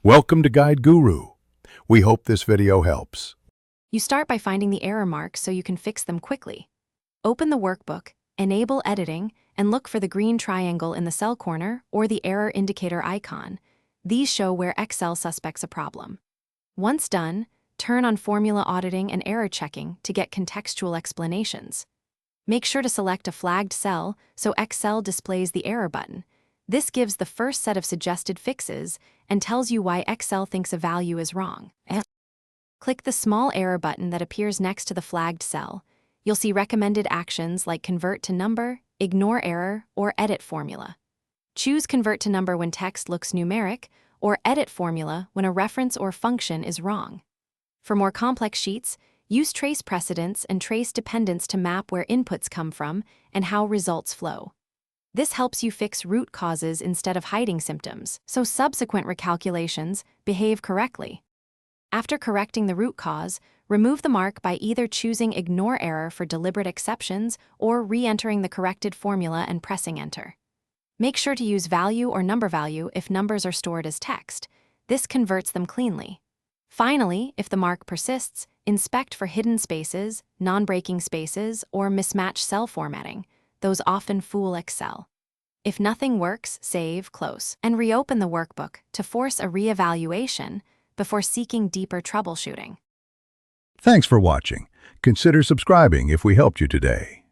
Welcome to Guide Guru. We hope this video helps. You start by finding the error marks so you can fix them quickly. Open the workbook, enable editing, and look for the green triangle in the cell corner or the error indicator icon. These show where Excel suspects a problem. Once done, turn on formula auditing and error checking to get contextual explanations. Make sure to select a flagged cell so Excel displays the error button. This gives the first set of suggested fixes and tells you why Excel thinks a value is wrong. Click the small error button that appears next to the flagged cell. You'll see recommended actions like convert to number, ignore error, or edit formula. Choose convert to number when text looks numeric, or edit formula when a reference or function is wrong. For more complex sheets, use trace precedence and trace dependence to map where inputs come from and how results flow. This helps you fix root causes instead of hiding symptoms, so subsequent recalculations behave correctly. After correcting the root cause, remove the mark by either choosing Ignore Error for deliberate exceptions or re-entering the corrected formula and pressing Enter. Make sure to use value or number value if numbers are stored as text. This converts them cleanly. Finally, if the mark persists, inspect for hidden spaces, non-breaking spaces, or mismatched cell formatting. Those often fool Excel. If nothing works, save, close, and reopen the workbook to force a re-evaluation before seeking deeper troubleshooting. Thanks for watching. Consider subscribing if we helped you today.